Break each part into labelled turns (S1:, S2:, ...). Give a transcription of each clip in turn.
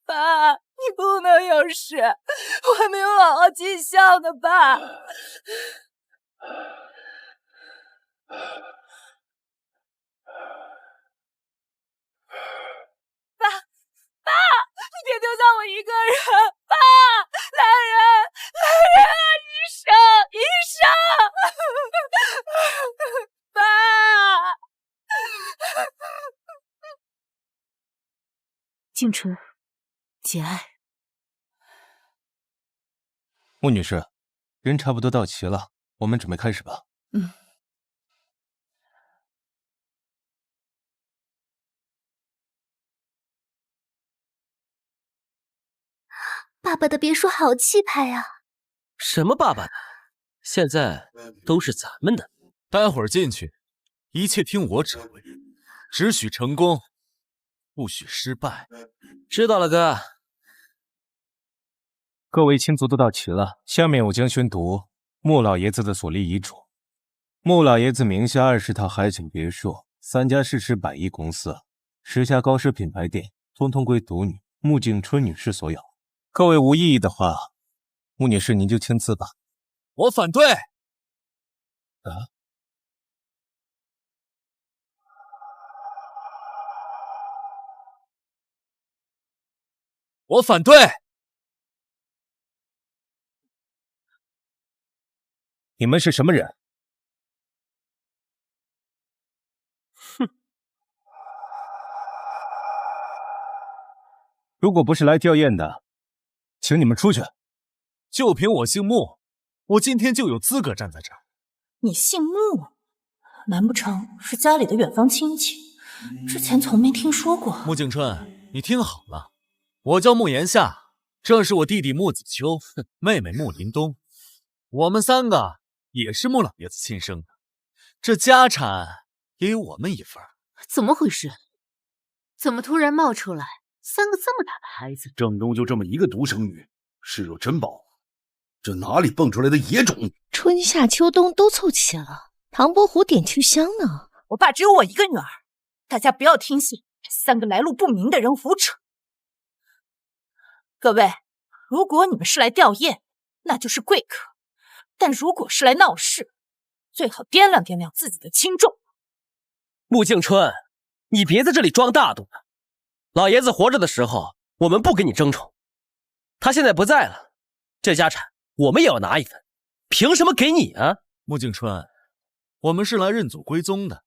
S1: 爸，你不能有事，我还没有好好尽孝呢，爸。爸，你别丢下我一个人！爸，来人，医生，医生！爸！
S2: 静春，节哀。
S3: 穆女士，人差不多到齐了，我们准备开始吧。
S2: 爸爸的别墅好气派啊！
S4: 什么爸爸的？现在都是咱们的。
S5: 待会儿进去，一切听我指挥，只许成功，不许失败。
S4: 知道了，哥。
S3: 各位亲族都到齐了，下面我将宣读穆老爷子的所立遗嘱。穆老爷子名下20套海景别墅，3家市值100亿公司，10家高奢品牌店，通通归独女穆静春女士所有。各位无异议的话，穆女士您就签字吧。
S5: 我反对。我反对。
S3: 你们是什么人？
S4: 哼！
S3: 如果不是来吊唁的，请你们出去。
S5: 就凭我姓穆，我今天就有资格站在这儿。
S1: 你姓穆？难不成是家里的远方亲戚？之前从没听说过。
S5: 穆静春，你听好了，我叫穆言夏，这是我弟弟穆子秋，妹妹穆林东，我们3个也是穆老爷子亲生的，这家产也有我们一份。
S2: 怎么回事？怎么突然冒出来3个这么大的孩子？
S6: 郑东就这么一个独生女，视若珍宝，这哪里蹦出来的野种？
S7: 春夏秋冬都凑齐了，唐伯虎点秋香呢？
S1: 我爸只有我一个女儿，大家不要听信这3个来路不明的人胡扯。各位，如果你们是来吊唁，那就是贵客；但如果是来闹事，最好掂量掂量自己的轻重。
S4: 穆静春，你别在这里装大度了。老爷子活着的时候，我们不跟你争宠，他现在不在了，这家产我们也要拿一份，凭什么给你啊？
S5: 穆静春，我们是来认祖归宗的，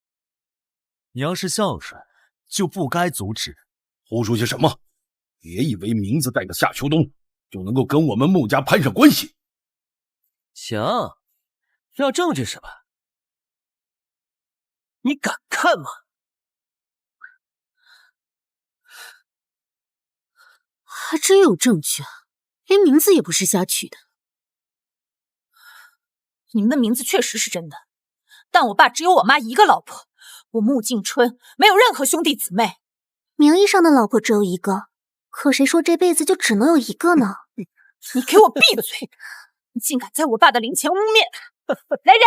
S5: 你要是孝顺，就不该阻止。
S6: 胡说些什么？别以为名字带个夏秋冬就能够跟我们穆家攀上关系。
S4: 行，要证据是吧？你敢看吗？
S2: 还真有证据啊，连名字也不是瞎取的。
S1: 你们的名字确实是真的，但我爸只有我妈一个老婆，我穆静春没有任何兄弟姊妹。
S2: 名义上的老婆只有一个，可谁说这辈子就只能有一个呢？
S1: 你给我闭嘴！你竟敢在我爸的灵前污蔑他！来人，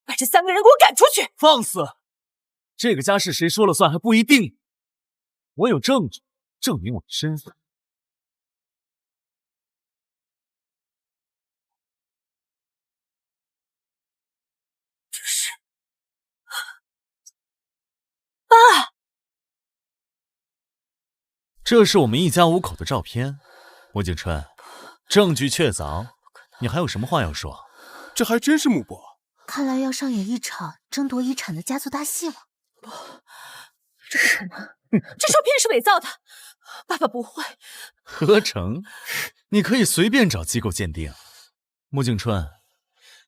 S1: 把这3个人给我赶出去！
S5: 放肆！这个家是谁说了算还不一定，我有证据证明我的身份。
S1: 这是爸，
S5: 这是我们一家5口的照片。穆景春，证据确凿，你还有什么话要说？
S8: 这还真是穆伯，
S2: 看来要上演一场争夺遗产的家族大戏了。
S1: 这不可能，这照片是伪造的，爸爸不会。
S5: 合成？你可以随便找机构鉴定。穆景春，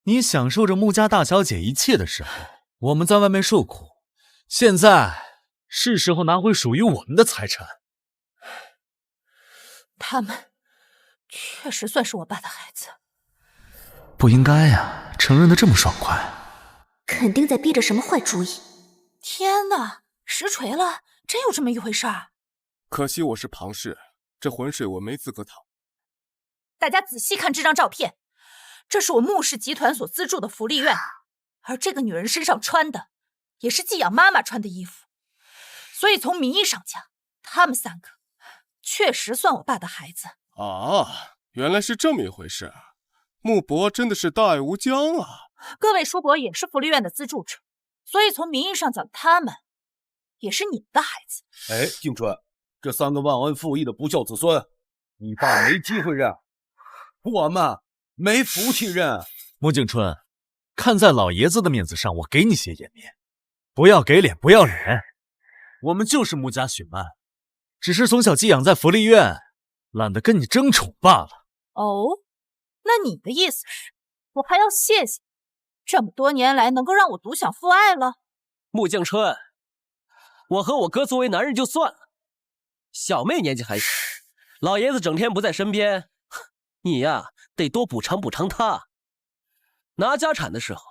S5: 你享受着穆家大小姐一切的时候，我们在外面受苦，现在是时候拿回属于我们的财产。
S1: 他们确实算是我爸的孩子。
S5: 不应该呀，承认的这么爽快。
S2: 肯定在逼着什么坏主意。
S1: 天哪，实锤了，真有这么一回事儿。
S8: 可惜我是庞氏，这浑水我没资格淌。
S1: 大家仔细看这张照片，这是我穆氏集团所资助的福利院，而这个女人身上穿的也是寄养妈妈穿的衣服，所以从名义上讲，他们3个确实算我爸的孩子。
S8: 啊，原来是这么一回事。穆伯真的是大爱无疆啊！
S1: 各位叔伯也是福利院的资助者，所以从名义上讲，他们也是你们的孩子。
S6: 哎，静春，这3个忘恩负义的不孝子孙，你爸没机会认，我们没福气认。
S5: 穆景春，看在老爷子的面子上，我给你些颜面，不要给脸不要脸。我们就是穆家血脉，只是从小寄养在福利院，懒得跟你争宠罢了。
S1: 哦，那你的意思是，我还要谢谢这么多年来能够让我独享父爱了？
S4: 穆静春，我和我哥作为男人就算了，小妹年纪还小，老爷子整天不在身边，你呀得多补偿补偿他。拿家产的时候，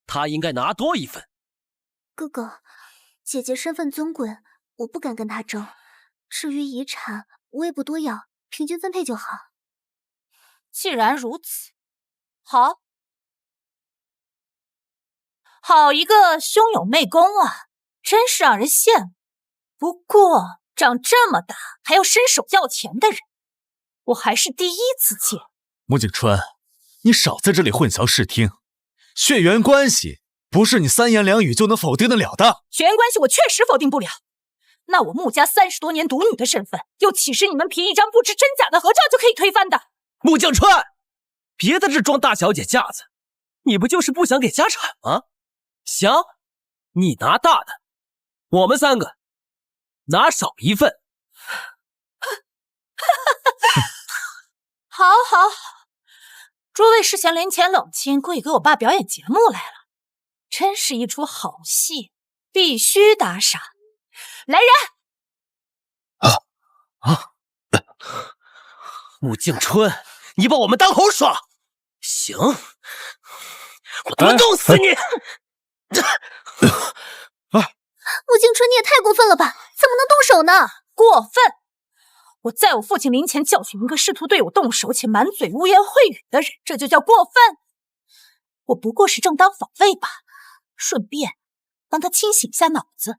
S4: 他应该拿多一份。
S2: 哥哥，姐姐身份尊贵，我不敢跟她争。至于遗产，我也不多要，平均分配就好。
S1: 既然如此，好，好一个兄友妹恭啊，真是让人羡慕。不过长这么大还要伸手要钱的人，我还是第一次见。
S5: 穆景春，你少在这里混淆视听，血缘关系不是你3言2语就能否定得了的。
S1: 血缘关系我确实否定不了，那我穆家30多年独女的身份，又岂是你们凭一张不知真假的合照就可以推翻的？
S4: 穆静春，别在这装大小姐架子，你不就是不想给家产吗？行，你拿大的，我们3个拿少一份。
S1: 好，好，好，诸位是嫌临前冷清，故意给我爸表演节目来了，真是一出好戏，必须打赏。来人！
S4: 穆静春，你把我们当猴耍？行，我他妈弄死你！
S2: 穆静春，你也太过分了吧？怎么能动手呢？
S1: 过分！我在我父亲临前教训一个试图对我动手且满嘴污言秽语的人，这就叫过分。我不过是正当防卫罢了，顺便帮他清醒下脑子。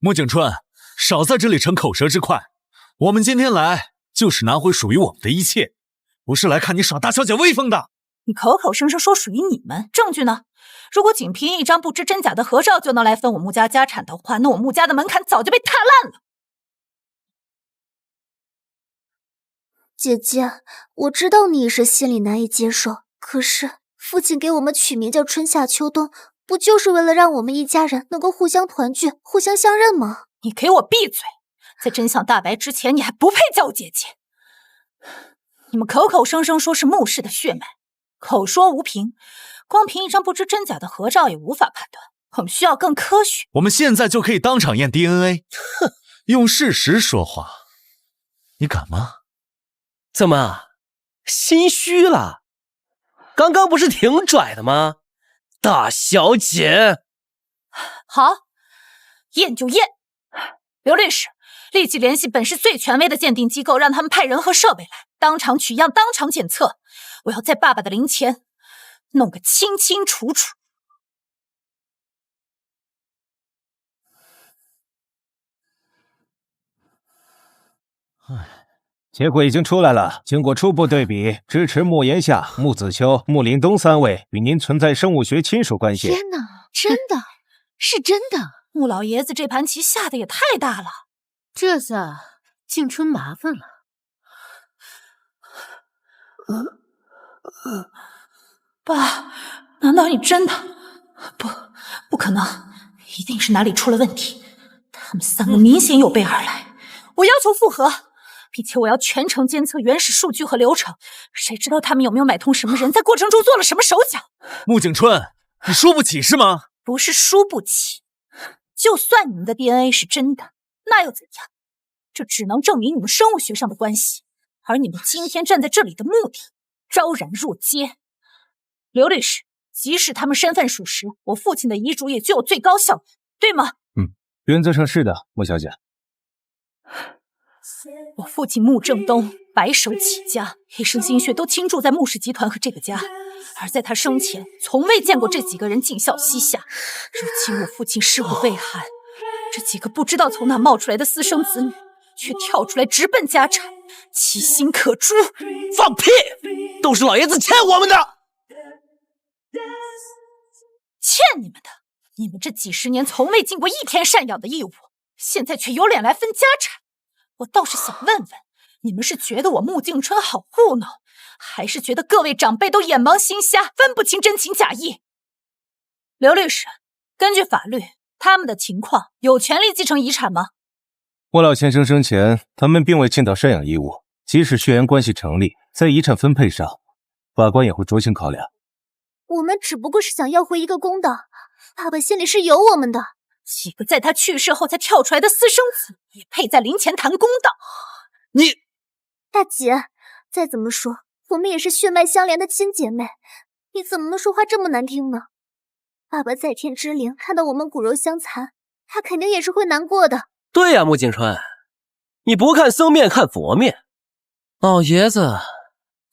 S5: 穆景春，少在这里逞口舌之快。我们今天来就是拿回属于我们的一切，不是来看你耍大小姐威风的。
S1: 你口口声声说属于你们，证据呢？如果仅凭一张不知真假的合照就能来分我穆家家产的话，那我穆家的门槛早就被踏烂了。
S2: 姐姐，我知道你是心里难以接受，可是父亲给我们取名叫春夏秋冬，不就是为了让我们一家人能够互相团聚、互相相认吗？
S1: 你给我闭嘴！在真相大白之前，你还不配叫我姐姐。你们口口声声说是穆氏的血脉，口说无凭，光凭一张不知真假的合照也无法判断。我们需要更科学。
S5: 我们现在就可以当场验 DNA， 哼，用事实说话，你敢吗？
S4: 怎么心虚了？刚刚不是挺拽的吗？大小姐，
S1: 好，验就验。刘律师，立即联系本市最权威的鉴定机构，让他们派人和设备来，当场取样，当场检测。我要在爸爸的灵前弄个清清楚楚。
S3: 结果已经出来了，经过初步对比，支持穆言夏、穆子秋、穆林东3位与您存在生物学亲属关系。
S2: 天哪，真的是真的！
S1: 穆老爷子这盘棋下的也太大了，
S2: 这下静春麻烦了。
S1: 爸，难道你真的……不可能，一定是哪里出了问题。他们3个明显有备而来，我要求复核，并且我要全程监测原始数据和流程。谁知道他们有没有买通什么人，在过程中做了什么手脚？
S5: 穆景春，你输不起是吗？
S1: 不是输不起，就算你们的 DNA 是真的，那又怎样？这只能证明你们生物学上的关系，而你们今天站在这里的目的，昭然若揭。刘律师，即使他们身份属实，我父亲的遗嘱也具有最高效力，对吗？
S3: 原则上是的，穆小姐。
S1: 我父亲穆正东白手起家，一生心血都倾注在穆氏集团和这个家，而在他生前从未见过这几个人尽孝膝下。如今我父亲尸骨未寒，这几个不知道从哪冒出来的私生子女，却跳出来直奔家产，其心可诛！
S4: 放屁！都是老爷子欠我们的，
S1: 欠你们的！你们这几十年从未尽过一天赡养的义务，现在却有脸来分家产。我倒是想问问，你们是觉得我穆静春好糊弄，还是觉得各位长辈都眼盲心瞎，分不清真情假意？刘律师，根据法律，他们的情况有权利继承遗产吗？
S3: 莫老先生生前，他们并未尽到赡养义务，即使血缘关系成立，在遗产分配上，法官也会酌情考量。
S2: 我们只不过是想要回一个公道，爸爸心里是有我们的。
S1: 几个在他去世后才跳出来的私生子，也配在灵前谈公道？
S4: 你
S2: 大姐，再怎么说，我们也是血脉相连的亲姐妹，你怎么能说话这么难听呢？爸爸在天之灵看到我们骨肉相残，他肯定也是会难过的。
S4: 对呀，穆景春，你不看僧面看佛面，老爷子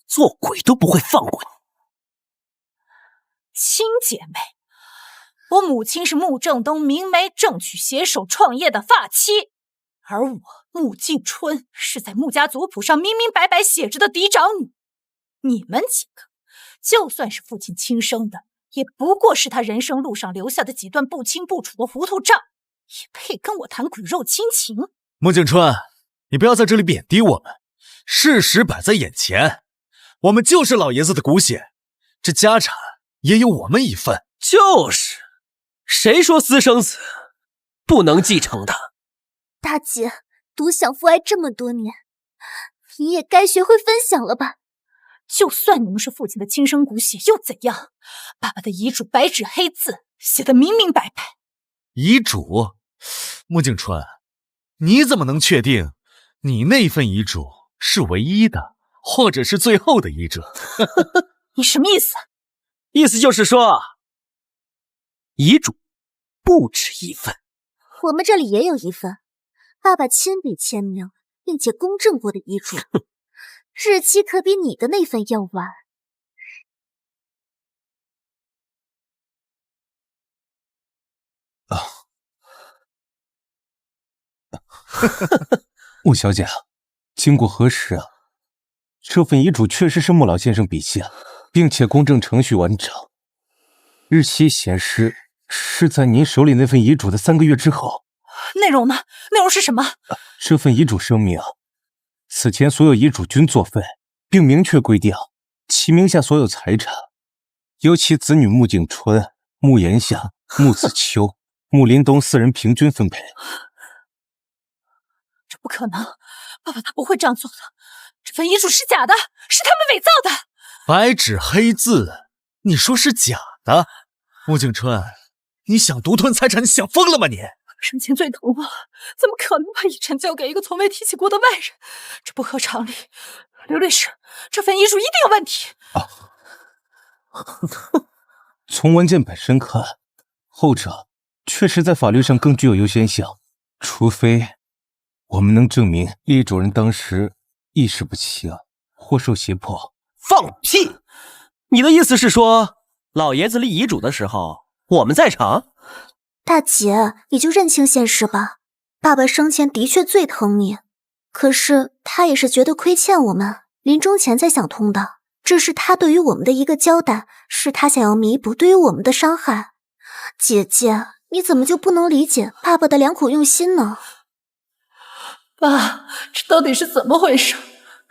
S4: 做鬼都不会放过你。
S1: 亲姐妹，我母亲是穆正东明媒正娶携手创业的发妻，而我穆静春是在穆家族谱上明明白白写着的嫡长女。你们几个，就算是父亲亲生的，也不过是他人生路上留下的几段不清不楚的糊涂账，也配跟我谈骨肉亲情？
S5: 穆景春，你不要在这里贬低我们，事实摆在眼前，我们就是老爷子的骨血，这家产也有我们一份。
S4: 就是，谁说私生子不能继承的？
S2: 大姐，独享父爱这么多年，你也该学会分享了吧？
S1: 就算你们是父亲的亲生骨血又怎样？爸爸的遗嘱白纸黑字写得明明白白。
S5: 遗嘱？穆景春，你怎么能确定你那份遗嘱是唯一的，或者是最后的遗嘱？
S1: 你什么意思？
S4: 意思就是说，遗嘱不止一份。
S2: 我们这里也有一份，爸爸亲笔签名并且公证过的遗嘱，日期可比你的那份要晚。
S3: 穆小姐，经过核实啊，这份遗嘱确实是穆老先生笔下，并且公证程序完整，日期显示是在您手里那份遗嘱的3个月之后。
S1: 内容呢？内容是什么？
S3: 这份遗嘱声明，此前所有遗嘱均作废，并明确规定其名下所有财产由其子女穆景春、穆言夏、穆子秋、穆林东4人平均分配。
S1: 这不可能，爸爸他不会这样做的。这份遗嘱是假的，是他们伪造的。
S5: 白纸黑字，你说是假的？穆景春，你想独吞财产，你想疯了吗你？
S1: 生前最疼我了，怎么可能把遗产交给一个从未提起过的外人？这不合常理。刘律师，这份遗嘱一定有问题。
S3: 从文件本身看，后者确实在法律上更具有优先性，除非我们能证明遗嘱人当时意识不清或受胁迫。
S4: 放屁！你的意思是说，老爷子立遗嘱的时候我们在场？
S2: 大姐，你就认清现实吧。爸爸生前的确最疼你，可是他也是觉得亏欠我们，临终前才想通的。这是他对于我们的一个交代，是他想要弥补对于我们的伤害。姐姐，你怎么就不能理解爸爸的良苦用心呢？
S1: 爸，这到底是怎么回事？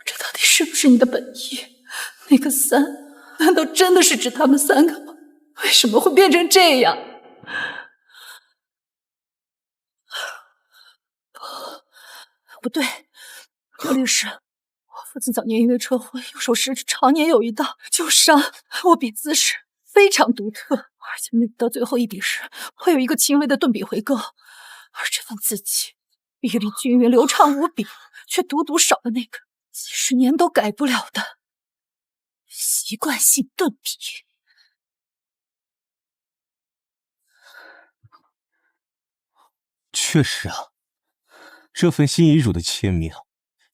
S1: 这到底是不是你的本意？那个3，难道真的是指他们3个吗？为什么会变成这样？不对，刘律师，我父亲早年因为车祸，右手食指常年有一道旧伤，握笔姿势非常独特，而且每到最后一笔时，会有一个轻微的顿笔回勾，而这份字迹笔力均匀流畅无比，却独少了那个几十年都改不了的习惯性顿笔。
S3: 确实啊，这份新遗嘱的签名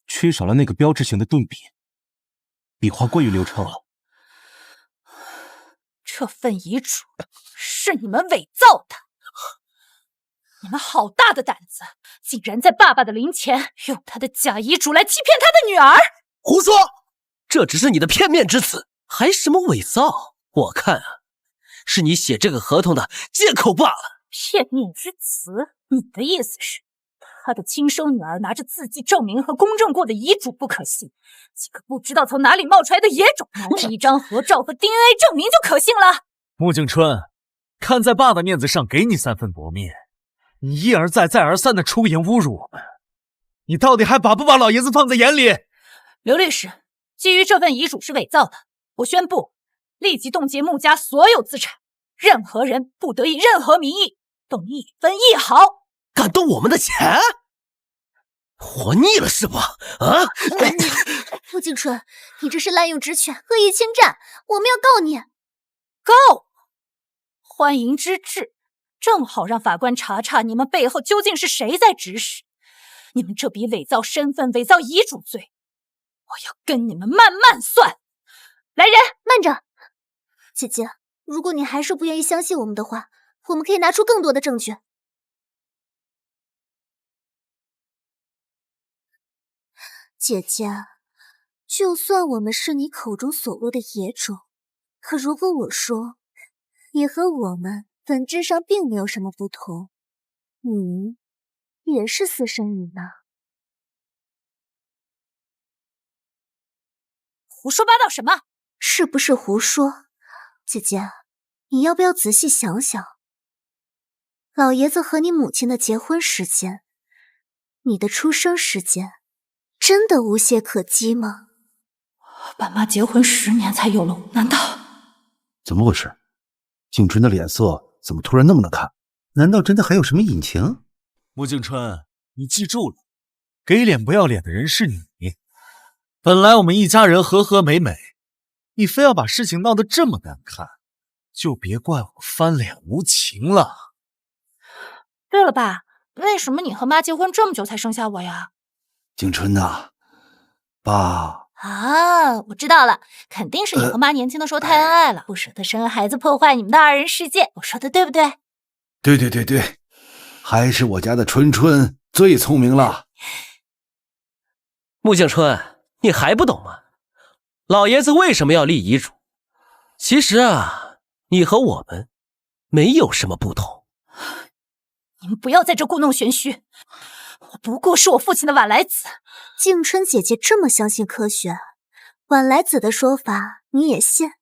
S3: 缺少了那个标志性的顿笔，笔画过于流畅了。
S1: 这份遗嘱是你们伪造的。你们好大的胆子，竟然在爸爸的灵前用他的假遗嘱来欺骗他的女儿！
S4: 胡说！这只是你的片面之词，还什么伪造？我看啊，是你写这个合同的借口罢了。
S1: 片面之词？你的意思是，他的亲生女儿拿着字迹证明和公证过的遗嘱不可信，几个不知道从哪里冒出来的野种拿着一张合照和 DNA 证明就可信了？
S5: 穆景春，看在爸的面子上，给你3分薄面，你一而再、再而三的出言侮辱我们，你到底还把不把老爷子放在眼里？
S1: 刘律师，基于这份遗嘱是伪造的，我宣布立即冻结穆家所有资产，任何人不得以任何名义动1分1毫。
S4: 敢动我们的钱？活腻了是吧？啊！
S2: 穆景春，你这是滥用职权，恶意侵占，我们要告你！
S1: 告！欢迎之至，正好让法官查查你们背后究竟是谁在指使。你们这笔伪造身份、伪造遗嘱罪，我要跟你们慢慢算。来人，
S2: 慢着，姐姐，如果你还是不愿意相信我们的话，我们可以拿出更多的证据。姐姐，就算我们是你口中所谓的野种，可如果我说你和我们本质上并没有什么不同，你也是私生女呢？
S1: 胡说八道什么？
S2: 是不是胡说？姐姐，你要不要仔细想想，老爷子和你母亲的结婚时间，你的出生时间，真的无懈可击吗？
S1: 爸妈结婚10年才有了我，难道？
S6: 怎么回事？景春的脸色怎么突然那么难看？难道真的还有什么隐情？
S5: 穆景春，你记住了，给脸不要脸的人是你。本来我们一家人和和美美，你非要把事情闹得这么难看，就别怪我翻脸无情了。
S1: 对了，爸，为什么你和妈结婚这么久才生下我呀？
S6: 景春呐，爸。
S1: 啊，我知道了，肯定是你和妈年轻的时候太恩爱了，不舍得生孩子，破坏你们的2人世界。我说的对不对？
S6: 对，还是我家的春春最聪明了。
S4: 穆景春，你还不懂吗？老爷子为什么要立遗嘱？其实啊，你和我们没有什么不同。
S1: 你们不要在这故弄玄虚，我不过是我父亲的晚来子。
S2: 静春姐姐这么相信科学，晚来子的说法你也信？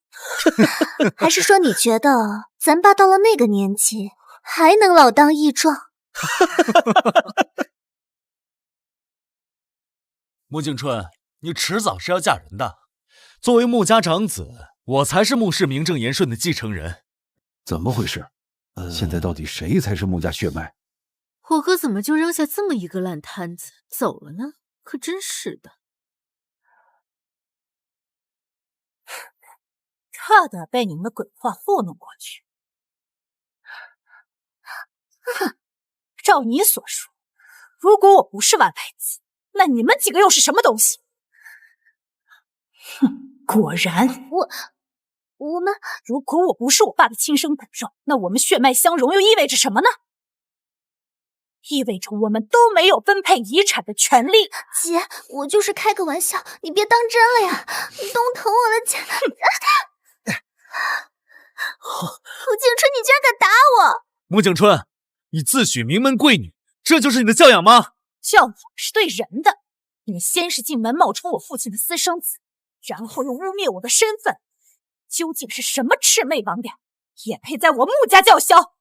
S2: 还是说你觉得咱爸到了那个年纪还能老当益壮？
S5: 穆景春，你迟早是要嫁人的。作为穆家长子，我才是穆氏名正言顺的继承人。
S6: 怎么回事？现在到底谁才是穆家血脉？
S7: 火哥怎么就扔下这么一个烂摊子走了呢？可真是的，
S1: 差点被你们的鬼话糊弄过去。哼，照你所说，如果我不是晚来子，那你们几个又是什么东西？哼，果然，
S2: 我们
S1: 如果我不是我爸的亲生骨肉，那我们血脉相融又意味着什么呢？意味着我们都没有分配遗产的权利。
S2: 姐，我就是开个玩笑，你别当真了呀！你动疼我的姐。穆景春，你居然敢打我！
S5: 穆景春，你自诩名门贵女，这就是你的教养吗？
S1: 教养是对人的。你们先是进门冒充我父亲的私生子，然后又污蔑我的身份，究竟是什么魑魅魍魉，也配在我穆家叫嚣？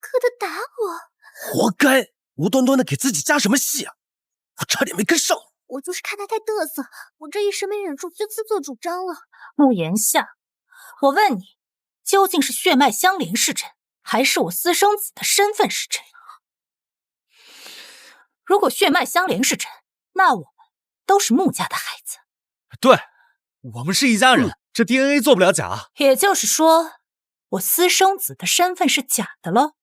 S2: 可他打我，
S4: 活该！无端端的给自己加什么戏啊！我差点没跟上。
S2: 我就是看他太嘚瑟，我这一时没忍住就自作主张了。
S1: 穆言夏，我问你，究竟是血脉相连是真，还是我私生子的身份是真？如果血脉相连是真，那我们都是穆家的孩子。
S5: 对，我们是一家人，这 DNA 做不了假。
S1: 也就是说，我私生子的身份是假的喽？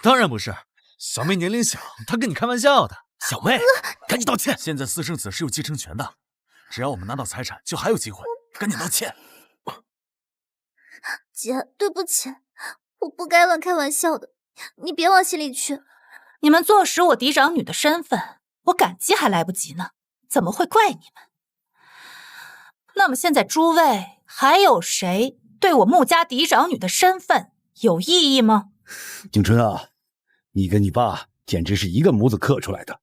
S5: 当然不是，小妹年龄小，她跟你开玩笑的。
S4: 小妹，赶紧道歉！
S5: 现在私生子是有继承权的，只要我们拿到财产，就还有机会。赶紧道歉！
S2: 姐，对不起，我不该乱开玩笑的。你别往心里去。
S1: 你们坐实我嫡长女的身份，我感激还来不及呢，怎么会怪你们？那么现在诸位还有谁对我穆家嫡长女的身份有异议吗？
S6: 景春啊，你跟你爸简直是一个模子刻出来的。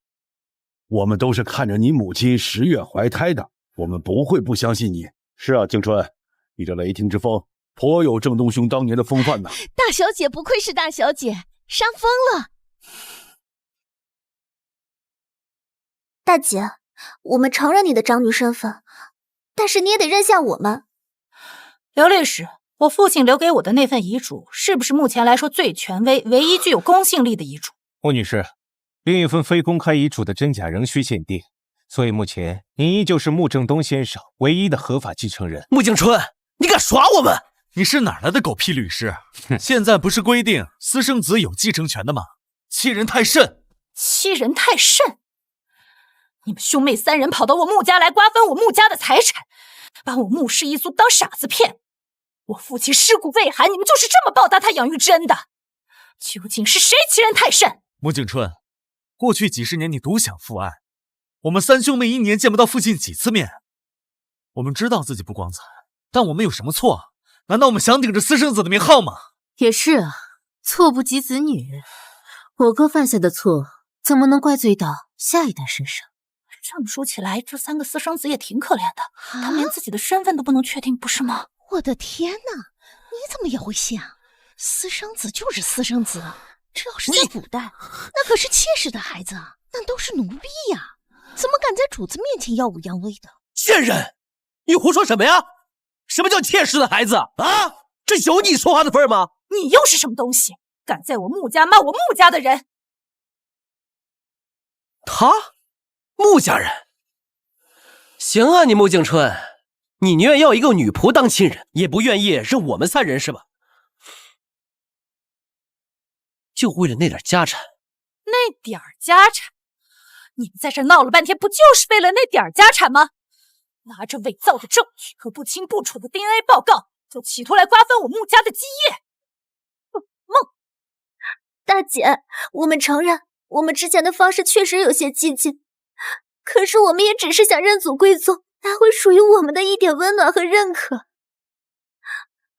S6: 我们都是看着你母亲10月怀胎的，我们不会不相信你。是啊，景春，你这雷霆之风颇有郑东兄当年的风范呢。
S9: 大小姐不愧是大小姐，伤风了。
S2: 大姐，我们承认你的长女身份，但是你也得认下我们。
S1: 刘律师，我父亲留给我的那份遗嘱，是不是目前来说最权威、唯一具有公信力的遗嘱？
S3: 穆女士，另一份非公开遗嘱的真假仍需鉴定，所以目前您依旧是穆正东先生唯一的合法继承人。
S4: 穆景春，你敢耍我们？
S5: 你是哪来的狗屁律师？现在不是规定私生子有继承权的吗？欺人太甚！
S1: 欺人太甚！你们兄妹3人跑到我穆家来瓜分我穆家的财产，把我穆氏一族当傻子骗。我父亲尸骨未寒，你们就是这么报答他养育之恩的？究竟是谁欺人太甚？
S5: 穆景春，过去几10年你独享父爱，我们3兄妹1年见不到父亲几次面。我们知道自己不光彩，但我们有什么错？难道我们想顶着私生子的名号吗？
S7: 也是啊，错不及子女，我哥犯下的错怎么能怪罪到下一代身上？
S1: 这么说起来，这3个私生子也挺可怜的，他们连自己的身份都不能确定，不是吗？
S9: 我的天哪，你怎么也会信啊？私生子就是私生子，这要是在古代，那可是妾室的孩子啊，那都是奴婢呀，怎么敢在主子面前耀武扬威的？
S4: 贱人，你胡说什么呀？什么叫妾室的孩子啊？这有你说话的份儿吗？
S1: 你又是什么东西？敢在我穆家骂我穆家的人？
S4: 他，穆家人。行啊，你穆景春，你宁愿要一个女仆当亲人，也不愿意认我们3人是吧？就为了那点家产？
S1: 那点家产？你们在这闹了半天，不就是为了那点家产吗？拿着伪造的证据和不清不楚的 DNA 报告，就企图来瓜分我穆家的基业。梦，
S2: 大姐，我们承认我们之前的方式确实有些激进，可是我们也只是想认祖归宗，拿回属于我们的一点温暖和认可。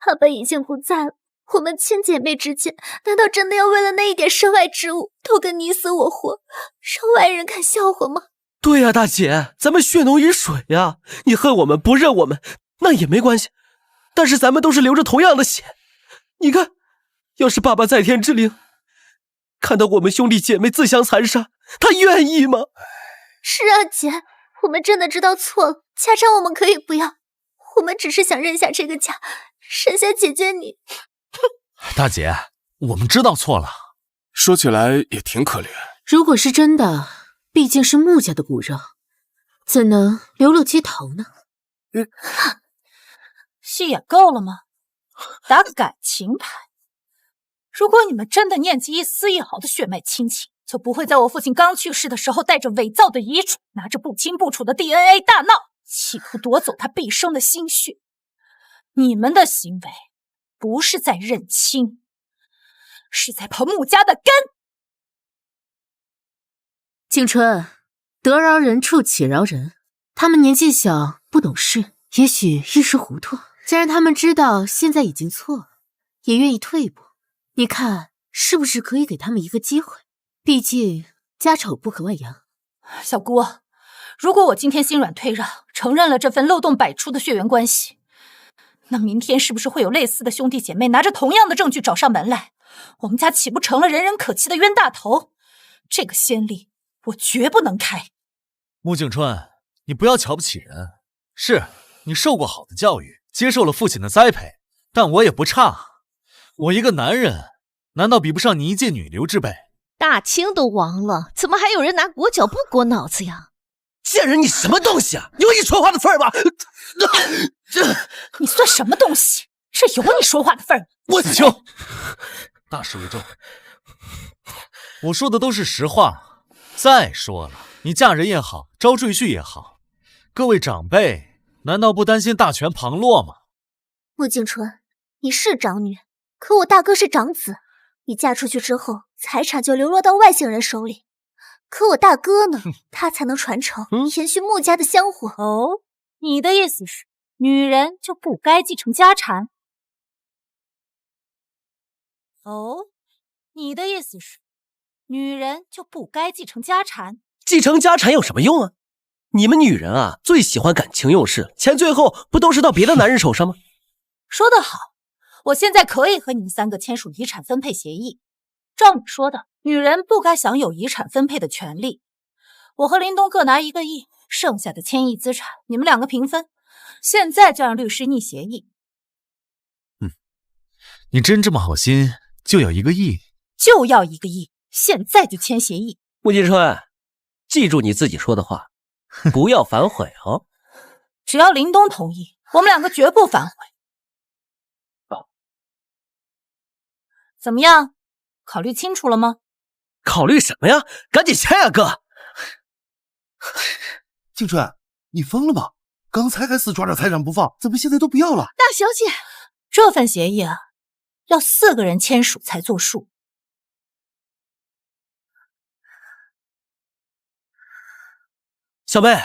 S2: 爸爸已经不在了，我们亲姐妹之间，难道真的要为了那一点身外之物斗个你死我活，让外人看笑话吗？
S4: 对呀，大姐，咱们血浓于水呀！你恨我们不认我们，那也没关系，但是咱们都是流着同样的血。你看，要是爸爸在天之灵看到我们兄弟姐妹自相残杀，他愿意吗？
S2: 是啊，姐，我们真的知道错了，家产我们可以不要，我们只是想认下这个家，认下姐姐你。
S5: 大姐，我们知道错了。
S8: 说起来也挺可怜。
S7: 如果是真的，毕竟是穆家的骨肉，怎能流落街头呢？
S1: 戏演够了吗？打感情牌。如果你们真的念及一丝一毫的血脉亲情，就不会在我父亲刚去世的时候带着伪造的遗嘱，拿着不清不楚的 DNA 大闹，企图夺走他毕生的心血。你们的行为不是在认亲，是在刨穆家的根。
S7: 景春，得饶人处且饶人。他们年纪小，不懂事，也许一时糊涂。既然他们知道现在已经错了，也愿意退一步，你看是不是可以给他们一个机会？毕竟家丑不可外扬。
S1: 小姑，如果我今天心软退让，承认了这份漏洞百出的血缘关系，那明天是不是会有类似的兄弟姐妹拿着同样的证据找上门来？我们家岂不成了人人可欺的冤大头？这个先例我绝不能开。
S5: 穆景春，你不要瞧不起人。是你受过好的教育，接受了父亲的栽培，但我也不差。我一个男人，难道比不上你一介女流之辈？
S9: 大清都亡了，怎么还有人拿裹脚布裹脑子呀？
S4: 贱人，你什么东西啊？有你说话的份儿吗？
S1: 你算什么东西？这有你说话的份儿吗？
S5: 我子秋，大事为重。我说的都是实话。再说了，你嫁人也好，招赘婿也好，各位长辈难道不担心大权旁落吗？
S2: 穆景春，你是长女，可我大哥是长子，你嫁出去之后，财产就流落到外姓人手里。可我大哥呢，他才能传承，延续穆家的香火。
S1: 哦，你的意思是，女人就不该继承家产？哦，你的意思是，女人就不该继承家产？
S4: 继承家产有什么用啊？你们女人啊，最喜欢感情用事，钱最后不都是到别的男人手上吗？
S1: 说得好，我现在可以和你们3个签署遗产分配协议。照你说的，女人不该享有遗产分配的权利。我和林东各拿1个亿，剩下的1000亿资产你们2个平分。现在就让律师拟协议。
S5: 你真这么好心，就要1个亿？
S1: 就要1个亿，现在就签协议。
S4: 穆金春，记住你自己说的话，不要反悔哦。
S1: 只要林东同意，我们2个绝不反悔。怎么样？考虑清楚了吗？
S4: 考虑什么呀？赶紧签呀，哥！
S6: 静春，你疯了吗？刚才还死抓着财产不放，怎么现在都不要了？
S9: 大小姐，
S1: 这份协议啊，要4个人签署才作数。
S4: 小妹，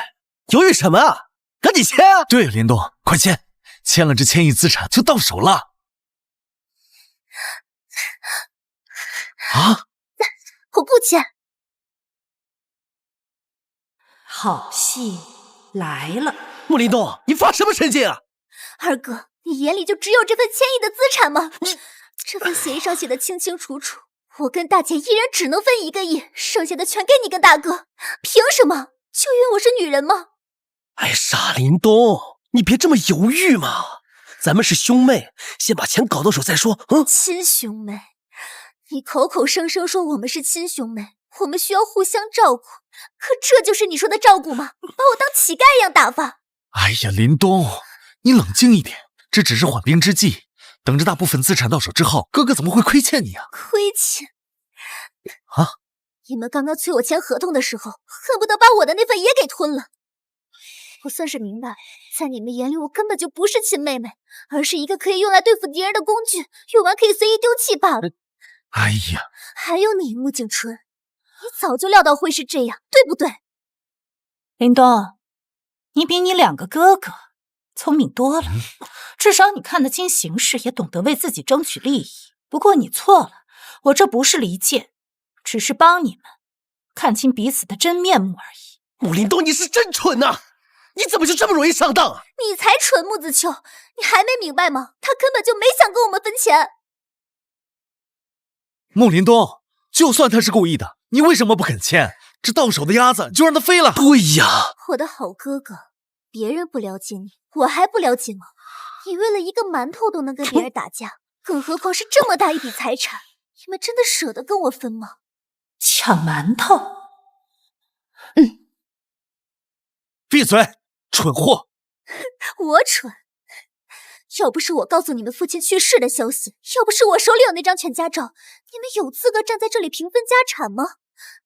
S4: 犹豫什么啊？赶紧签啊！
S5: 对，林东，快签！签了这1000亿资产就到手了。啊！
S2: 我不签。
S1: 好戏来了。
S4: 穆林东，你发什么神经啊？
S2: 二哥，你眼里就只有这份1000亿的资产吗？这份协议上写的清清楚楚，我跟大姐一人只能分1个亿，剩下的全给你跟大哥。凭什么？就因为我是女人吗？
S4: 哎，傻林东，你别这么犹豫嘛。咱们是兄妹，先把钱搞到手再说。
S2: 亲兄妹。你口口声声说我们是亲兄妹，我们需要互相照顾，可这就是你说的照顾吗？把我当乞丐一样打发。
S5: 哎呀，林东，你冷静一点，这只是缓兵之计。等着大部分资产到手之后，哥哥怎么会亏欠你啊？
S2: 亏欠？
S5: 啊！
S2: 你们刚刚催我签合同的时候，恨不得把我的那份也给吞了。我算是明白，在你们眼里，我根本就不是亲妹妹，而是一个可以用来对付敌人的工具，用完可以随意丢弃罢了。
S5: 哎呀，
S2: 还有你，穆景春，你早就料到会是这样，对不对？
S1: 林东，你比你2个哥哥聪明多了，至少你看得清形势，也懂得为自己争取利益。不过你错了，我这不是离间，只是帮你们看清彼此的真面目而已。
S4: 穆林东，你是真蠢呐！你怎么就这么容易上当啊？
S2: 你才蠢，穆子秋，你还没明白吗？他根本就没想跟我们分钱。
S5: 穆林东，就算他是故意的，你为什么不肯签？这到手的鸭子就让它飞了。
S4: 对呀，
S2: 我的好哥哥，别人不了解你，我还不了解吗？你为了一个馒头都能跟别人打架，更何况是这么大一笔财产，你们真的舍得跟我分吗？
S1: 抢馒头？
S5: 闭嘴，蠢货！
S2: 我蠢？要不是我告诉你们父亲去世的消息，要不是我手里有那张全家照，你们有资格站在这里平分家产吗？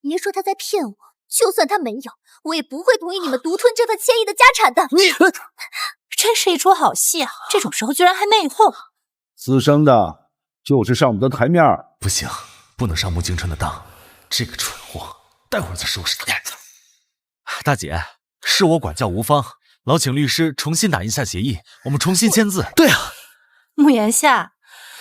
S2: 别说他在骗我，就算他没有，我也不会同意你们独吞这份1000亿的家产的。
S5: 你
S1: 真是一出好戏啊！这种时候居然还内讧。
S6: 私生的就是上不得台面。
S5: 不行，不能上穆京春的当，这个蠢货，待会儿再收拾他。大姐，是我管教无方，劳请律师重新打印下协议，我们重新签字。
S4: 对啊，
S1: 穆言夏，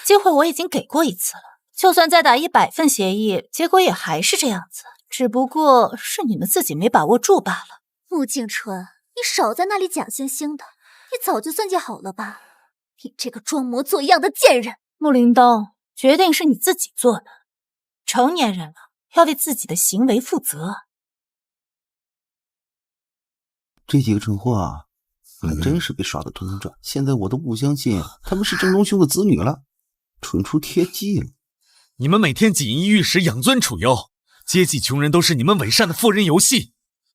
S1: 机会我已经给过1次了，就算再打100份协议，结果也还是这样子，只不过是你们自己没把握住罢了。
S2: 穆敬春，你少在那里假惺惺的，你早就算计好了吧？你这个装模作样的贱人！
S1: 穆林东，决定是你自己做的，成年人了，要为自己的行为负责。
S10: 这几个蠢货啊，还真是被耍得团团转。现在我都不相信他们是正宗兄的子女了，蠢出贴计了。
S5: 你们每天锦衣玉食，养尊处优，接济穷人都是你们伪善的富人游戏。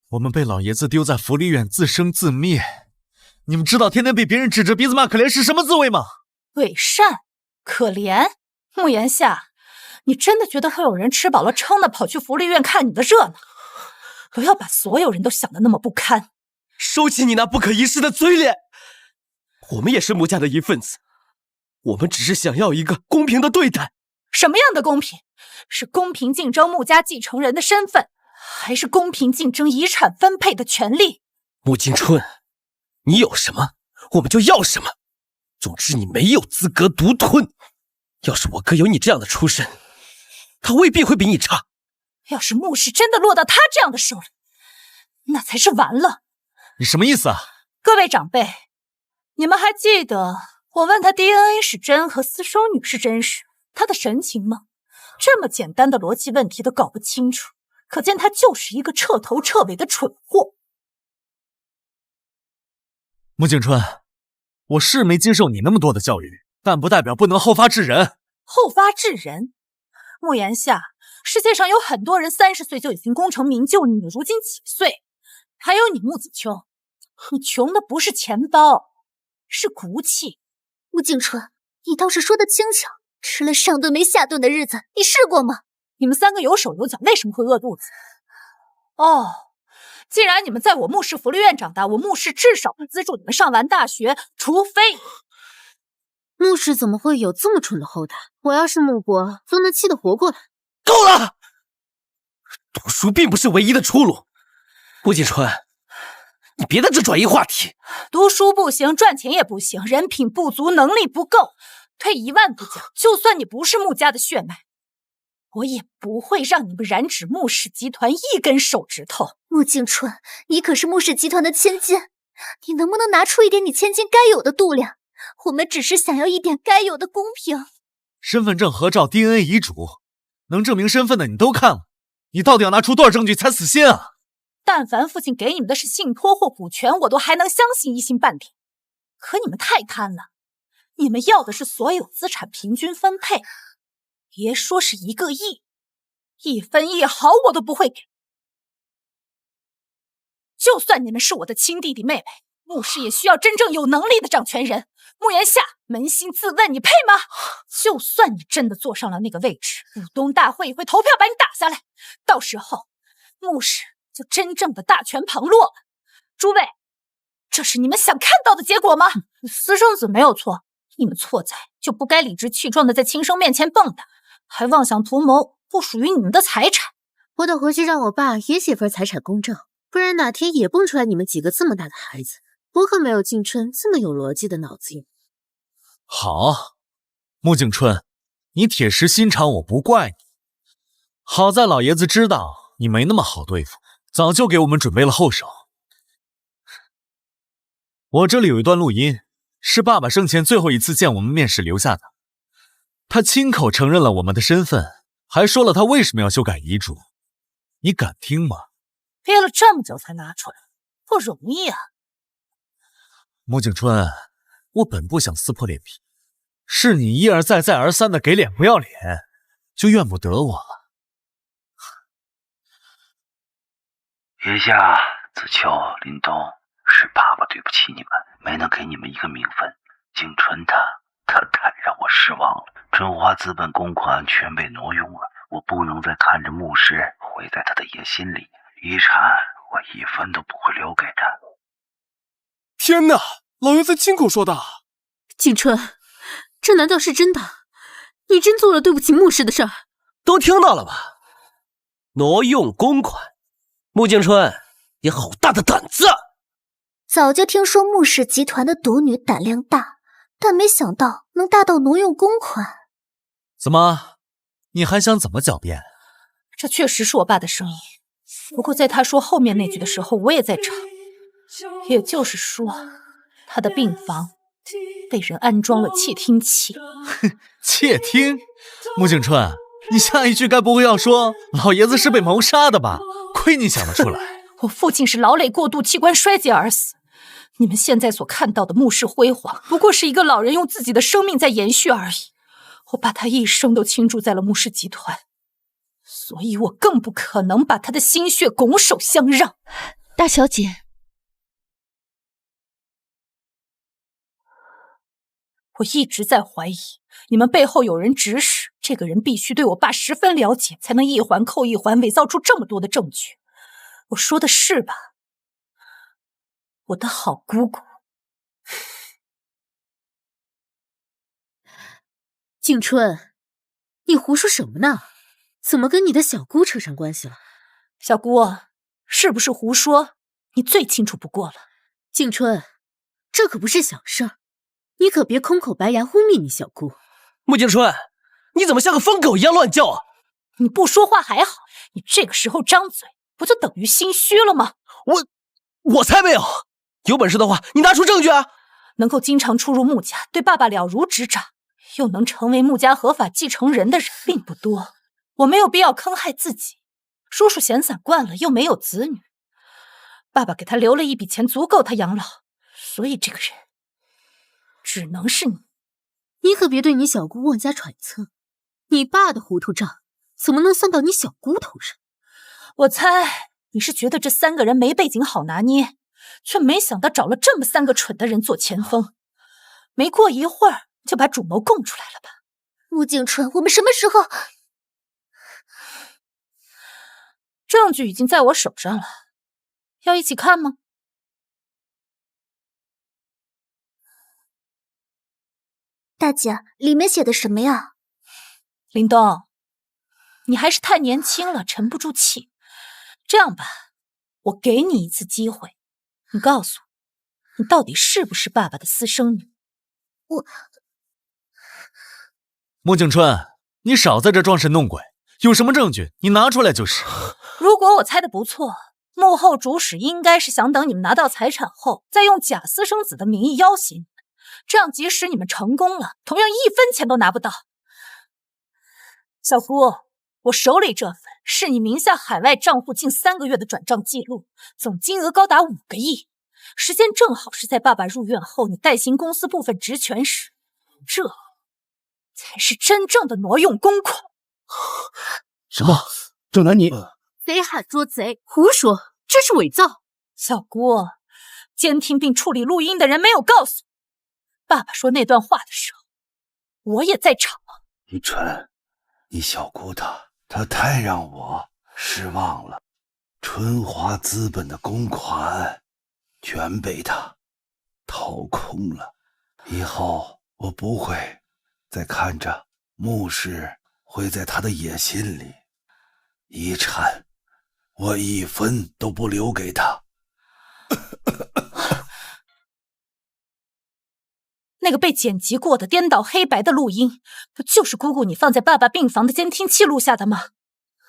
S5: 我们被老爷子丢在福利院自生自灭，你们知道天天被别人指着鼻子骂可怜是什么滋味吗？
S1: 伪善？可怜？穆言夏，你真的觉得会有人吃饱了撑的跑去福利院看你的热闹？不要把所有人都想得那么不堪。
S4: 收起你那不可一世的嘴脸！我们也是穆家的一份子，我们只是想要一个公平的对待。
S1: 什么样的公平？是公平竞争穆家继承人的身份，还是公平竞争遗产分配的权利？
S4: 穆景春，你有什么，我们就要什么。总之，你没有资格独吞。要是我哥有你这样的出身，他未必会比你差。
S1: 要是穆氏真的落到他这样的手里，那才是完了。
S5: 你什么意思啊？
S1: 各位长辈，你们还记得我问他 DNA 是真和私生女是真时，他的神情吗？这么简单的逻辑问题都搞不清楚，可见他就是一个彻头彻尾的蠢货。
S5: 穆景春，我是没接受你那么多的教育，但不代表不能后发制人。
S1: 后发制人？穆言夏，世界上有很多人30岁就已经功成名就，你如今几岁？还有你穆子秋，你穷的不是钱包，是骨气。
S2: 穆景春，你倒是说得轻巧，吃了上顿没下顿的日子，你试过吗？
S1: 你们3个有手有脚，为什么会饿肚子？哦，既然你们在我穆氏福利院长大，我穆氏至少会资助你们上完大学，除非……
S7: 穆氏怎么会有这么蠢的后代？我要是穆伯，都能气得活过来。
S4: 够了！读书并不是唯一的出路。穆景春，你别在这转移话题。
S1: 读书不行，赚钱也不行，人品不足，能力不够。退1万步讲，就算你不是穆家的血脉，我也不会让你们染指穆氏集团一根手指头。
S2: 穆景春，你可是穆氏集团的千金，你能不能拿出一点你千金该有的度量？我们只是想要一点该有的公平。
S5: 身份证、合照、DNA 遗嘱，能证明身份的你都看了，你到底要拿出多少证据才死心啊？
S1: 但凡父亲给你们的是信托或股权，我都还能相信一星半点。可你们太贪了，你们要的是所有资产平均分配，别说是1个亿，1分1毫我都不会给。就算你们是我的亲弟弟妹妹，穆氏也需要真正有能力的掌权人。穆言夏，扪心自问，你配吗？就算你真的坐上了那个位置，股东大会也会投票把你打下来，到时候穆氏就真正的大权旁落了。诸位，这是你们想看到的结果吗？私生子没有错，你们错在就不该理直气壮的在亲生面前蹦跶，还妄想图谋不属于你们的财产。
S7: 我得回去让我爸也写份财产公证，不然哪天也蹦出来你们几个这么大的孩子，我可没有景春这么有逻辑的脑子用。
S5: 好，穆景春，你铁石心肠，我不怪你。好在老爷子知道你没那么好对付，早就给我们准备了后手。我这里有一段录音，是爸爸生前最后一次见我们面时留下的。他亲口承认了我们的身份，还说了他为什么要修改遗嘱。你敢听吗？
S1: 憋了这么久才拿出来，不容易啊。
S5: 穆景春，我本不想撕破脸皮，是你一而再再而三的给脸不要脸，就怨不得我了。
S10: 叶夏、子秋、林东，是爸爸对不起你们，没能给你们一个名分。景春他太让我失望了。春华资本公款全被挪用了，我不能再看着穆氏毁在他的野心里，遗产我1分都不会留给他。
S8: 天哪，老爷子亲口说的。
S7: 景春，这难道是真的？你真做了对不起穆氏的事儿？
S4: 都听到了吧？挪用公款，穆景春，你好大的胆子！
S2: 早就听说穆氏集团的独女胆量大，但没想到能大到挪用公款。
S5: 怎么，你还想怎么狡辩？
S1: 这确实是我爸的声音，不过在他说后面那句的时候，我也在场。也就是说，他的病房被人安装了窃听器。
S5: 窃听？穆景春，你下一句该不会要说老爷子是被谋杀的吧？亏你想得出来。
S1: 我父亲是劳累过度、器官衰竭而死。你们现在所看到的穆氏辉煌，不过是一个老人用自己的生命在延续而已。我把他一生都倾注在了穆氏集团，所以我更不可能把他的心血拱手相让。
S9: 大小姐，
S1: 我一直在怀疑，你们背后有人指使，这个人必须对我爸十分了解，才能一环扣一环，伪造出这么多的证据。我说的是吧，我的好姑姑？
S7: 景春，你胡说什么呢？怎么跟你的小姑扯上关系了？
S1: 小姑，是不是胡说？你最清楚不过了。
S7: 静春，这可不是小事儿，你可别空口白牙污蔑你小姑。
S4: 穆静春，你怎么像个疯狗一样乱叫啊？
S1: 你不说话还好，你这个时候张嘴，不就等于心虚了吗？
S4: 我才没有！有本事的话，你拿出证据啊！
S1: 能够经常出入穆家，对爸爸了如指掌，又能成为穆家合法继承人的人并不多。我没有必要坑害自己。叔叔闲散惯了，又没有子女，爸爸给他留了一笔钱，足够他养老，所以这个人只能是你。
S7: 你可别对你小姑妄加揣测，你爸的糊涂账怎么能算到你小姑头上？
S1: 我猜你是觉得这3个人没背景好拿捏，却没想到找了这么3个蠢的人做前锋，没过一会儿就把主谋供出来了吧？
S2: 穆景春，我们什么时候？
S1: 证据已经在我手上了，要一起看吗？
S2: 大姐，里面写的什么呀？
S1: 林东，你还是太年轻了，沉不住气。这样吧，我给你一次机会，你告诉我，你到底是不是爸爸的私生女？
S5: 穆景春，你少在这装神弄鬼，有什么证据你拿出来就是。
S1: 如果我猜的不错，幕后主使应该是想等你们拿到财产后，再用假私生子的名义要挟你们，这样即使你们成功了，同样1分钱都拿不到。小姑，我手里这份是你名下海外账户近3个月的转账记录，总金额高达5个亿，时间正好是在爸爸入院后你代行公司部分职权时，这才是真正的挪用公款。
S6: 什么？郑南，你
S7: 贼喊捉贼，胡说，这是伪造。
S1: 小姑，监听并处理录音的人没有告诉你，爸爸说那段话的时候，我也在场。
S10: 雨春，你小姑她太让我失望了。春华资本的公款全被她掏空了，以后我不会再看着穆氏会在他的野心里，遗产我1分都不留给他。
S1: 那个被剪辑过的颠倒黑白的录音，不就是姑姑你放在爸爸病房的监听器录下的吗？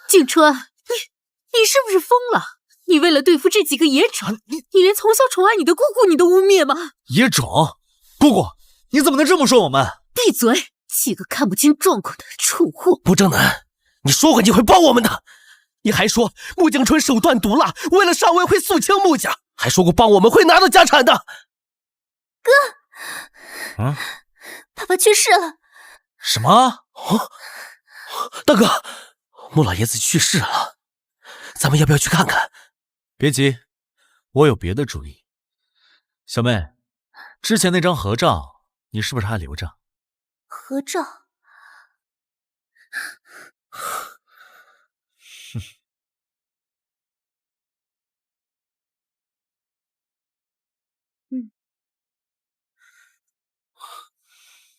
S7: 景春，你是不是疯了？你为了对付这几个野种，你连从小宠爱你的姑姑你都污蔑吗？
S5: 野种？姑姑，你怎么能这么说我们？
S7: 闭嘴！几个看不清状况的蠢货！
S4: 穆正南，你说过你会帮我们的，你还说穆景春手段毒辣，为了上位会肃清穆家，还说过帮我们会拿到家产的。
S2: 哥，爸爸去世了。
S5: 什么？
S4: 大哥，穆老爷子去世了，咱们要不要去看看？
S5: 别急，我有别的主意。小妹，之前那张合照，你是不是还留着？
S2: 合照？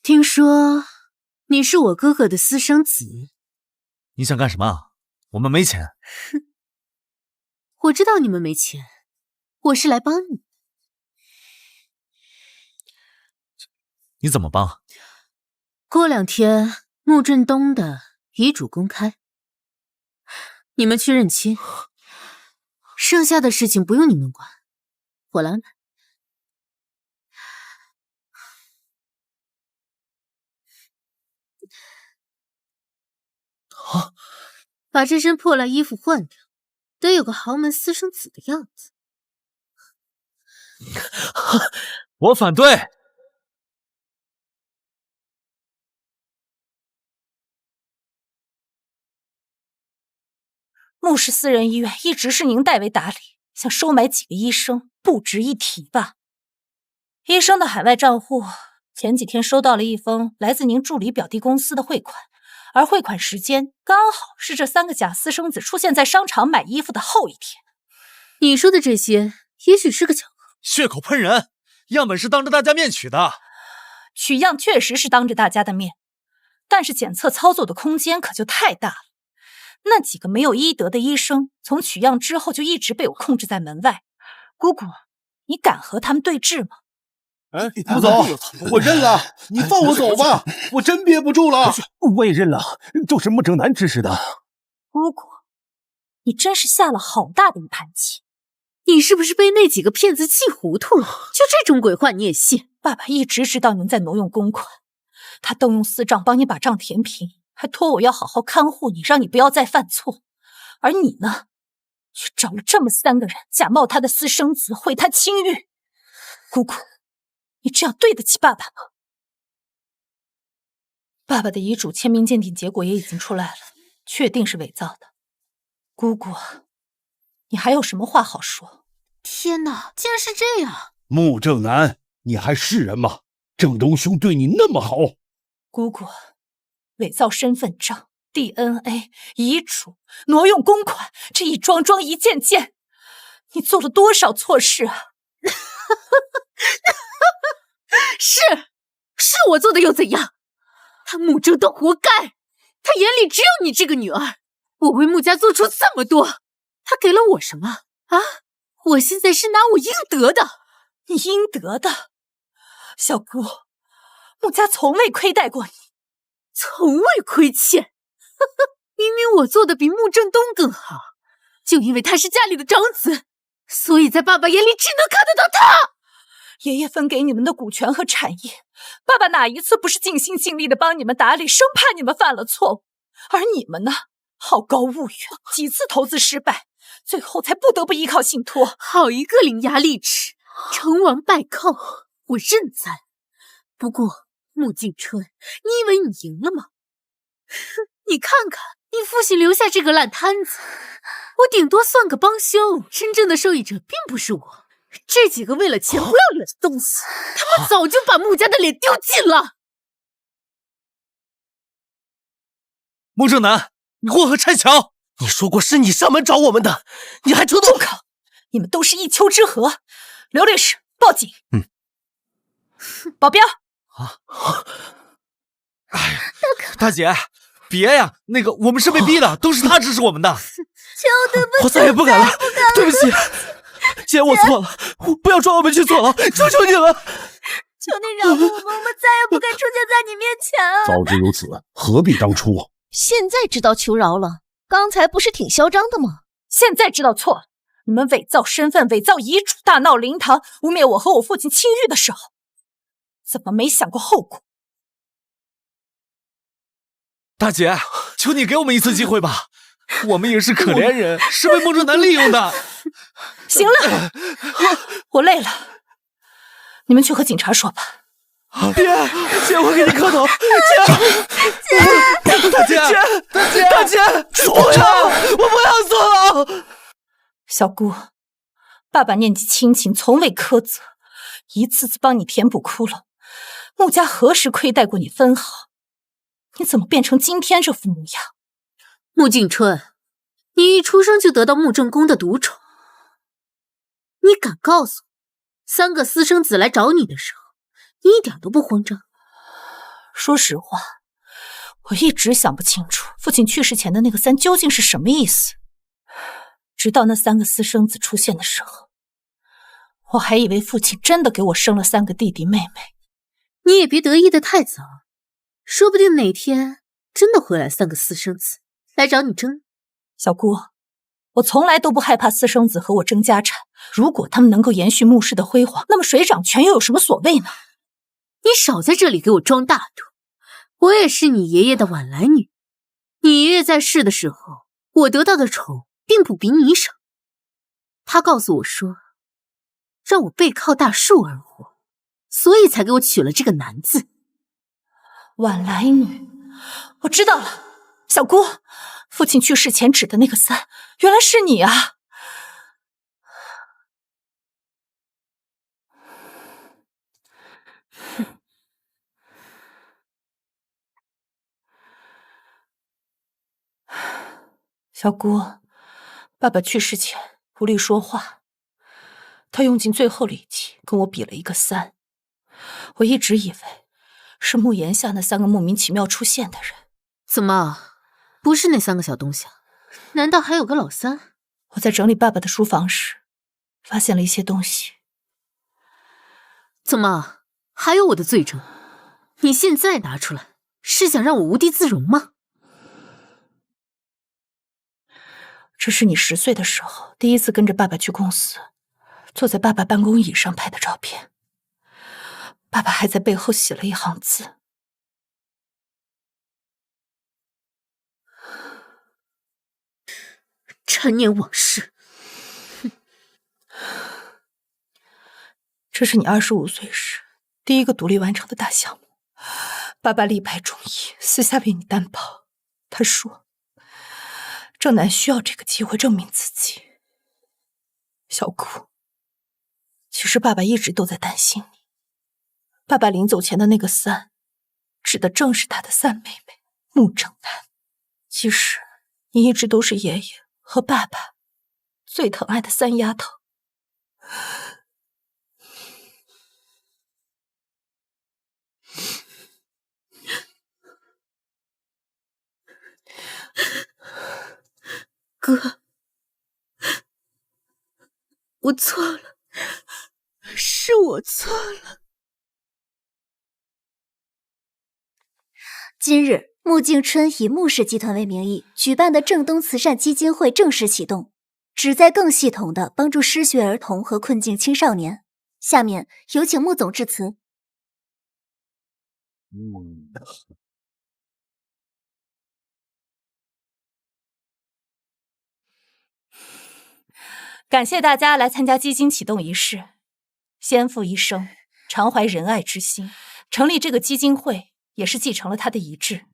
S7: 听说你是我哥哥的私生子。
S5: 你想干什么？我们没钱。
S7: 我知道你们没钱，我是来帮你。
S5: 你怎么帮？
S7: 过2天穆振东的遗嘱公开，你们去认亲，剩下的事情不用你们管，我来安排。把这身破烂衣服换掉，得有个豪门私生子的样子。
S5: 我反对。
S1: 穆氏私人医院一直是您代为打理，想收买几个医生不值一提吧？医生的海外账户前几天收到了一封来自您助理表弟公司的汇款，而汇款时间刚好是这3个假私生子出现在商场买衣服的后1天。
S7: 你说的这些也许是个巧合。
S5: 血口喷人，样本是当着大家面取的。
S1: 取样确实是当着大家的面，但是检测操作的空间可就太大了。那几个没有医德的医生，从取样之后就一直被我控制在门外。姑姑，你敢和他们对峙吗？
S8: 哎，
S6: 穆总，我认了，你放我走吧，我真憋不住了。
S3: 我也认了，就是穆正南指使的。
S1: 姑姑，你真是下了好大的一盘棋。
S7: 你是不是被那几个骗子气糊涂了？就这种鬼话你也信？
S1: 爸爸一直知道您在挪用公款，他动用私账帮你把账填平，还托我要好好看护你，让你不要再犯错。而你呢，却找了这么3个人，假冒他的私生子，毁他清誉。姑姑，你这样对得起爸爸吗？爸爸的遗嘱签名鉴定结果也已经出来了，确定是伪造的。姑姑，你还有什么话好说？
S7: 天哪，竟然是这样！
S6: 穆正南，你还是人吗？郑东兄对你那么好。
S1: 姑姑，伪造身份证、DNA、遗嘱、挪用公款，这一桩桩一件件，你做了多少错事啊？
S7: 是我做的又怎样？他穆正东活该，他眼里只有你这个女儿。我为穆家做出这么多，他给了我什么啊？我现在是拿我应得的。
S1: 你应得的？小姑，穆家从未亏待过你，
S7: 从未亏欠。明明我做的比穆正东更好，就因为他是家里的长子，所以在爸爸眼里只能看得到他。
S1: 爷爷分给你们的股权和产业，爸爸哪一次不是尽心尽力的帮你们打理，生怕你们犯了错误？而你们呢，好高骛远，几次投资失败，最后才不得不依靠信托。
S7: 好一个伶牙俐齿，成王败寇，我认栽。不过穆敬春，你以为你赢了吗？你看看你父亲留下这个烂摊子，我顶多算个帮凶，真正的受益者并不是我。这几个为了钱不要脸的东西，他们早就把穆家的脸丢尽了。
S5: 穆正南，你祸何差桥！
S4: 你说过是你上门找我们的，你还出动？
S1: 住口！你们都是一丘之貉。刘律师，报警。保镖。
S5: 哎呀，大姐，别呀！那个，我们是被逼的，都是他指使我们的。
S2: 求对不起，
S4: 我再也不敢了，对不起，姐，我错了，不要抓我们去坐牢，求求你了！
S2: 求你饶过我们，我们再也不该出现在你面前。
S6: 早知如此，何必当初？
S9: 现在知道求饶了，刚才不是挺嚣张的吗？
S1: 现在知道错了，你们伪造身份、伪造遗嘱，大闹灵堂，污蔑我和我父亲清誉的时候，怎么没想过后果？
S5: 大姐，求你给我们一次机会吧，我们也是可怜人，是被穆正南利用的。
S1: 行了，我累了，你们去和警察说吧。
S4: 别，姐，我给你磕头，大姐，不要，我不要坐牢。
S1: 小姑，爸爸念及亲情，从未苛责，一次次帮你填补窟窿。穆家何时亏待过你分毫？你怎么变成今天这副模样？
S7: 穆敬春，你一出生就得到穆正公的独宠，你敢告诉我，3个私生子来找你的时候，你一点都不慌张？
S1: 说实话，我一直想不清楚父亲去世前的那个3究竟是什么意思。直到那3个私生子出现的时候，我还以为父亲真的给我生了3个弟弟妹妹。
S7: 你也别得意的太早，说不定哪天真的会来3个私生子来找你争。
S1: 小姑，我从来都不害怕私生子和我争家产，如果他们能够延续穆氏的辉煌，那么水掌权又有什么所谓呢？
S7: 你少在这里给我装大度，我也是你爷爷的晚来女。你爷爷在世的时候，我得到的宠并不比你少。他告诉我说，让我背靠大树而活，所以才给我取了这个南字。
S1: 晚来女，我知道了。小姑，父亲去世前指的那个3，原来是你啊！小姑，爸爸去世前不利说话，他用尽最后力气跟我比了一个3。我一直以为，是墓檐下那3个莫名其妙出现的人。
S7: 怎么，不是那3个小东西？难道还有个老三？
S1: 我在整理爸爸的书房时，发现了一些东西。
S7: 怎么，还有我的罪证？你现在拿出来，是想让我无地自容吗？
S1: 这是你10岁的时候第一次跟着爸爸去公司，坐在爸爸办公椅上拍的照片。爸爸还在背后写了一行字。
S7: 陈年往事。
S1: 这是你25岁时第一个独立完成的大项目，爸爸力排众议，私下为你担保。他说，郑南需要这个机会证明自己。小顾，其实爸爸一直都在担心你。爸爸临走前的那个3，指的正是他的3妹妹穆正南。其实你一直都是爷爷和爸爸最疼爱的3丫头。
S7: 哥，我错了，是我错了。
S2: 今日，穆静春以穆氏集团为名义举办的郑东慈善基金会正式启动，旨在更系统地帮助失学儿童和困境青少年。下面有请穆总致辞。
S1: 感谢大家来参加基金启动仪式。先父一生常怀仁爱之心，成立这个基金会也是继承了他的遗志，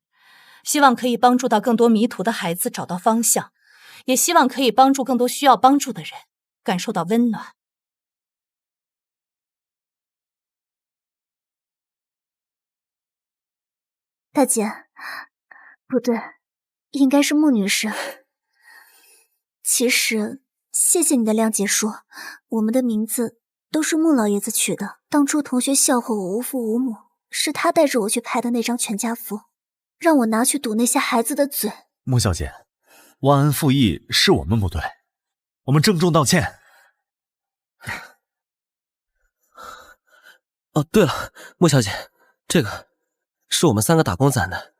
S1: 希望可以帮助到更多迷途的孩子找到方向，也希望可以帮助更多需要帮助的人感受到温暖。
S2: 大姐，不对，应该是穆女士。其实，谢谢你的谅解说，我们的名字都是穆老爷子取的。当初同学笑话我无父无母，是他带着我去拍的那张全家福，让我拿去堵那些孩子的嘴。
S5: 穆小姐，忘恩负义是我们不对，我们郑重道歉。
S4: 哦，对了，穆小姐，这个是我们3个打工攒的，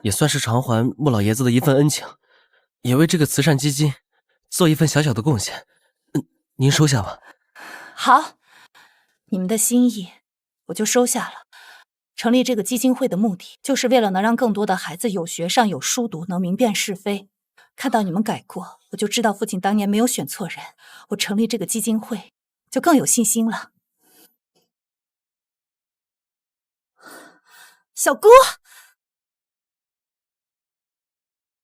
S4: 也算是偿还穆老爷子的一份恩情，也为这个慈善基金做一份小小的贡献。您收下吧。
S1: 好，你们的心意我就收下了。成立这个基金会的目的，就是为了能让更多的孩子有学上、有书读，能明辨是非。看到你们改过，我就知道父亲当年没有选错人。我成立这个基金会，就更有信心了。小姑。